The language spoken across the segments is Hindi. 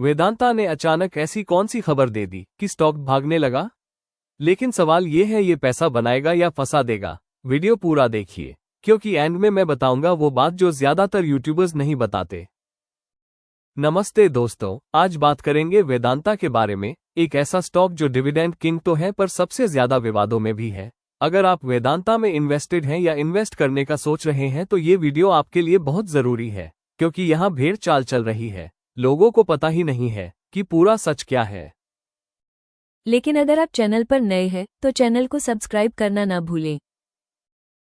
वेदांता ने अचानक ऐसी कौन सी खबर दे दी कि स्टॉक भागने लगा? लेकिन सवाल ये है, ये पैसा बनाएगा या फंसा देगा? वीडियो पूरा देखिए, क्योंकि एंड में मैं बताऊंगा वो बात जो ज्यादातर यूट्यूबर्स नहीं बताते। नमस्ते दोस्तों, आज बात करेंगे वेदांता के बारे में, एक ऐसा स्टॉक जो डिविडेंड किंग तो है पर सबसे ज्यादा विवादों में भी है। अगर आप वेदांता में इन्वेस्टेड हैं या इन्वेस्ट करने का सोच रहे हैं तो ये वीडियो आपके लिए बहुत जरूरी है, क्योंकि यहाँ भेड़ चाल चल रही है। लोगों को पता ही नहीं है कि पूरा सच क्या है। लेकिन अगर आप चैनल पर नए हैं तो चैनल को सब्सक्राइब करना ना भूलें।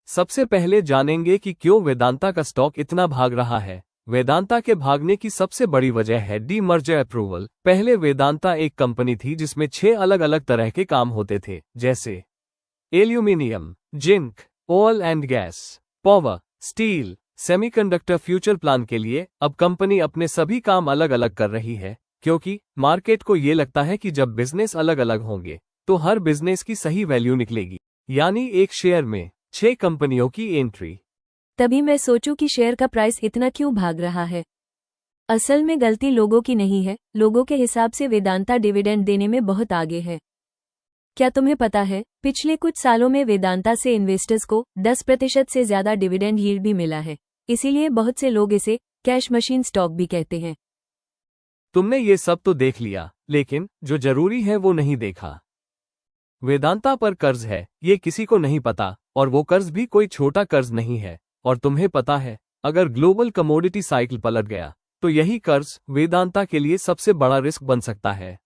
सबसे पहले जानेंगे कि क्यों वेदांता का स्टॉक इतना भाग रहा है। वेदांता के भागने की सबसे बड़ी वजह है डी मर्जर अप्रूवल। पहले वेदांता एक कंपनी थी जिसमें 6 अलग अलग तरह के काम होते थे, जैसे aluminium, zinc, oil and gas, power, steel, semiconductor. Future plan के लिए अब कंपनी अपने सभी काम अलग अलग कर रही है, क्योंकि मार्केट को ये लगता है कि जब बिजनेस अलग अलग होंगे तो हर बिजनेस की सही वैल्यू निकलेगी। यानी एक शेयर में 6 कंपनियों की एंट्री। तभी मैं सोचूं कि शेयर का प्राइस इतना क्यों भाग रहा है। असल में गलती लोगों की नहीं है। लोगों के हिसाब से वेदांता डिविडेंड देने में बहुत आगे है। क्या तुम्हें पता है, पिछले कुछ सालों में वेदांता से इन्वेस्टर्स को 10% से ज्यादा डिविडेंड यील्ड भी मिला है। इसीलिए बहुत से लोग इसे कैश मशीन स्टॉक भी कहते हैं। तुमने ये सब तो देख लिया, लेकिन जो जरूरी है वो नहीं देखा। वेदांता पर कर्ज है, ये किसी को नहीं पता, और वो कर्ज भी कोई छोटा कर्ज नहीं है। और तुम्हें पता है, अगर ग्लोबल कमोडिटी साइकिल पलट गया तो यही कर्ज वेदांता के लिए सबसे बड़ा रिस्क बन सकता है।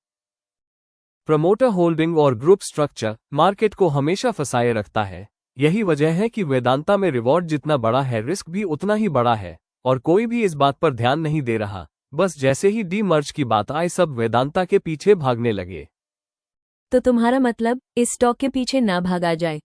प्रमोटर होल्डिंग और ग्रुप स्ट्रक्चर मार्केट को हमेशा फंसाए रखता है। यही वजह है कि वेदांता में रिवॉर्ड जितना बड़ा है, रिस्क भी उतना ही बड़ा है, और कोई भी इस बात पर ध्यान नहीं दे रहा। बस जैसे ही डी मर्ज की बात आए, सब वेदांता के पीछे भागने लगे। तो तुम्हारा मतलब इस स्टॉक के पीछे ना भागा जाए?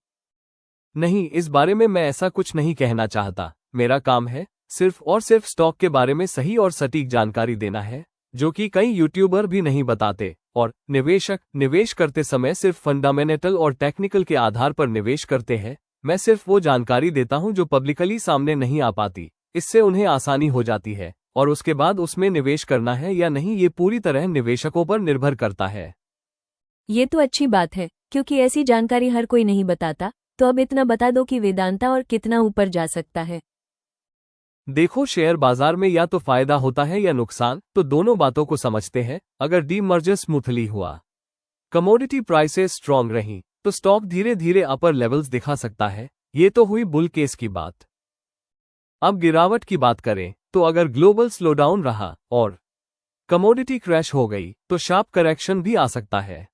नहीं, इस बारे में मैं ऐसा कुछ नहीं कहना चाहता। मेरा काम है सिर्फ और सिर्फ स्टॉक के बारे में सही और सटीक जानकारी देना है, जो कि कई यूट्यूबर भी नहीं बताते। और निवेशक निवेश करते समय सिर्फ फंडामेंटल और टेक्निकल के आधार पर निवेश करते हैं। मैं सिर्फ वो जानकारी देता हूं जो पब्लिकली सामने नहीं आ पाती। इससे उन्हें आसानी हो जाती है, और उसके बाद उसमें निवेश करना है या नहीं ये पूरी तरह निवेशकों पर निर्भर करता है। ये तो अच्छी बात है, क्योंकि ऐसी जानकारी हर कोई नहीं बताता। तो अब इतना बता दो कि वेदांता और कितना ऊपर जा सकता है। देखो, शेयर बाजार में या तो फायदा होता है या नुकसान, तो दोनों बातों को समझते हैं। अगर डी मर्जर स्मूथली हुआ, कमोडिटी प्राइसेस स्ट्रांग रही, तो स्टॉक धीरे धीरे अपर लेवल्स दिखा सकता है। ये तो हुई बुल केस की बात। अब गिरावट की बात करें तो अगर ग्लोबल स्लोडाउन रहा और कमोडिटी क्रैश हो गई तो शार्प करेक्शन भी आ सकता है।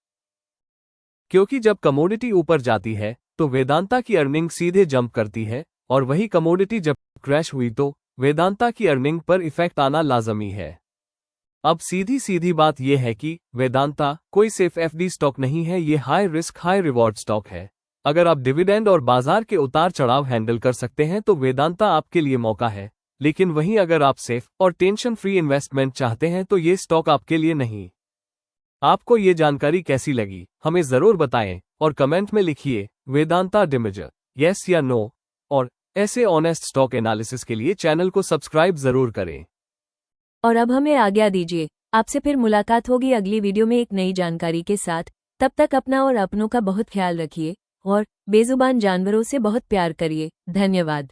क्योंकि जब कमोडिटी ऊपर जाती है तो वेदांता की अर्निंग सीधे जंप करती है, और वही कमोडिटी जब क्रैश हुई तो वेदांता की अर्निंग पर इफेक्ट आना लाजमी है। अब सीधी सीधी बात यह है कि वेदांता कोई सिर्फ एफडी स्टॉक नहीं है, ये high risk high reward stock है। अगर आप डिविडेंड और बाजार के उतार चढ़ाव हैंडल कर सकते हैं तो वेदांता आपके लिए मौका है। लेकिन वहीं अगर आप सेफ और टेंशन फ्री इन्वेस्टमेंट चाहते हैं तो ये स्टॉक आपके लिए नहीं। आपको ये जानकारी कैसी लगी हमें जरूर बताएं, और कमेंट में लिखिए वेदांता डिमर्जर यस या नो। और ऐसे ऑनेस्ट स्टॉक एनालिसिस के लिए चैनल को सब्सक्राइब जरूर करें। और अब हमें आज्ञा दीजिए। आपसे फिर मुलाकात होगी अगली वीडियो में एक नई जानकारी के साथ। तब तक अपना और अपनों का बहुत ख्याल रखिए, और बेजुबान जानवरों से बहुत प्यार करिए। धन्यवाद।